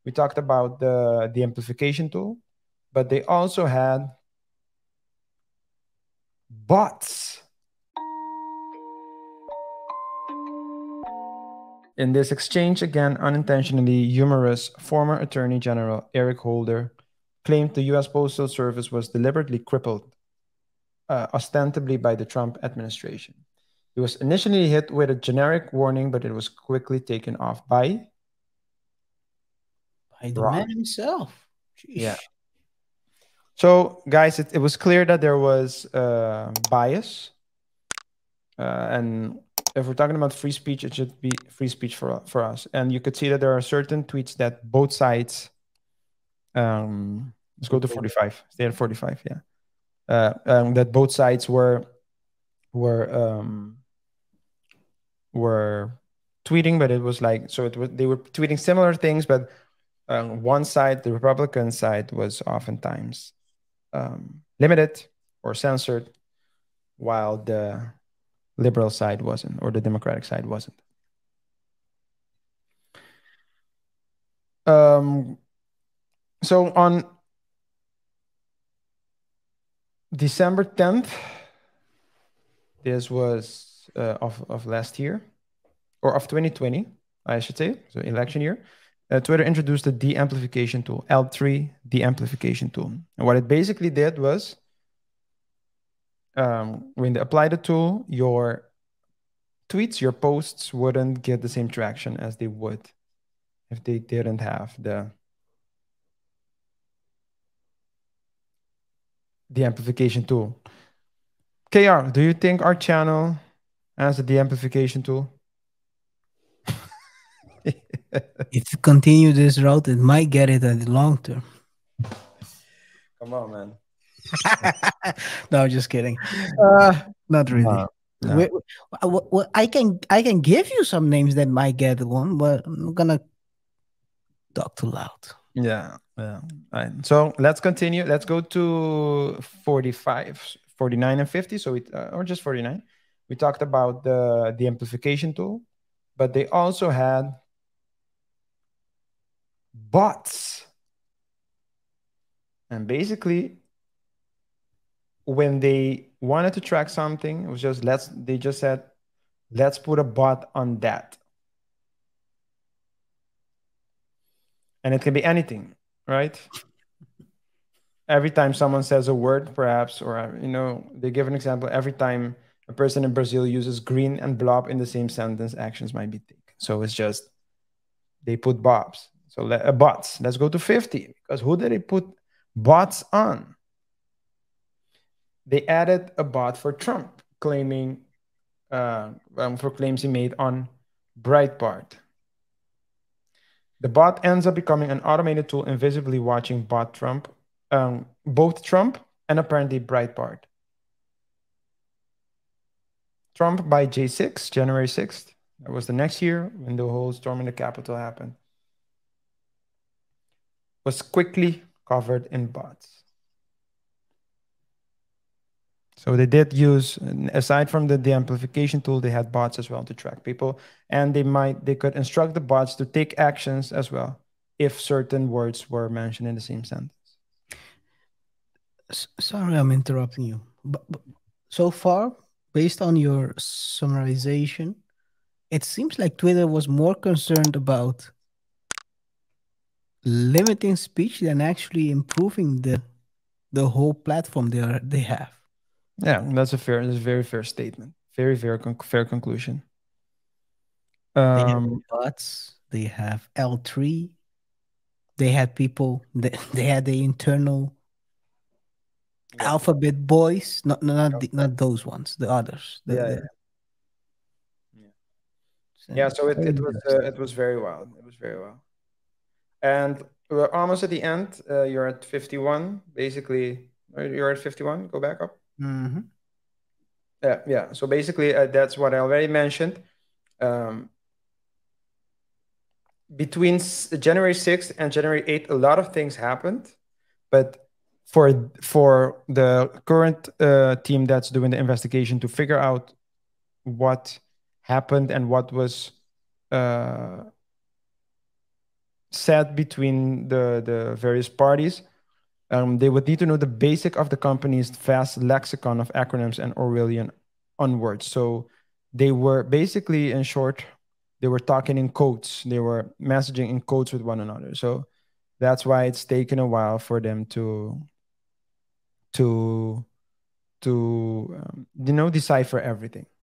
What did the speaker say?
We talked about the amplification tool, but they also had bots. In this exchange, again, unintentionally humorous, former Attorney General Eric Holder claimed the US Postal Service was deliberately crippled, ostensibly by the Trump administration. He was initially hit with a generic warning, but it was quickly taken off by the Ross. man himself. Yeah. Sheesh. So, guys, it was clear that there was bias. And if we're talking about free speech, it should be free speech for us. And you could see that there are certain tweets that both sides. Let's go to 45. Stay at 45. Yeah. That both sides were were tweeting, but it was like so. It was they were tweeting similar things, but one side, the Republican side, was oftentimes limited or censored, while the liberal side wasn't, or the Democratic side wasn't. So on December 10th, this was of last year, or of 2020, I should say, so election year. Twitter introduced the de-amplification tool, L3 de-amplification tool. And what it basically did was, when they apply the tool, your tweets, your posts wouldn't get the same traction as they would if they didn't have the amplification tool. KR, do you think our channel has a de-amplification tool? If you continue this route, it might get it at the long term. Come on, man. No, just kidding. Not really. No. I can give you some names that might get one, but I'm not gonna talk too loud. Yeah. All right. So let's continue. Let's go to 45, 49, and 50. So or just 49. We talked about the amplification tool, but they also had bots. And basically, when they wanted to track something, it was just they just said, let's put a bot on that. And it can be anything, right? Every time someone says a word, perhaps, or they give an example. Every time a person in Brazil uses green and blob in the same sentence, actions might be taken. So it's just they put bots. So bots. Let's go to 50, because who did they put bots on? They added a bot for Trump, claiming for claims he made on Breitbart. The bot ends up becoming an automated tool invisibly watching both Trump and apparently Breitbart. Trump by J6, January 6th. That was the next year when the whole storming the Capitol happened. Was quickly covered in bots. So they did use, aside from the amplification tool, they had bots as well to track people, and they could instruct the bots to take actions as well if certain words were mentioned in the same sentence. Sorry, I'm interrupting you. But so far, based on your summarization, it seems like Twitter was more concerned about limiting speech than actually improving the whole platform they have. Yeah, that's a very fair statement. Very fair conclusion. They have bots. They have L3. They had people. They had the internal alphabet boys. Not those ones. The others. Yeah. So it was very well. It was very well. And we're almost at the end. You're at 51, basically. You're at 51. Go back up. Mm-hmm. Yeah. So basically, that's what I already mentioned. Between January 6th and January 8th, a lot of things happened. But for the current team that's doing the investigation to figure out what happened and what was set between the various parties. They would need to know the basic of the company's vast lexicon of acronyms and Orwellian onwards. So they were basically, in short, they were talking in codes. They were messaging in codes with one another. So that's why it's taken a while for them to decipher everything.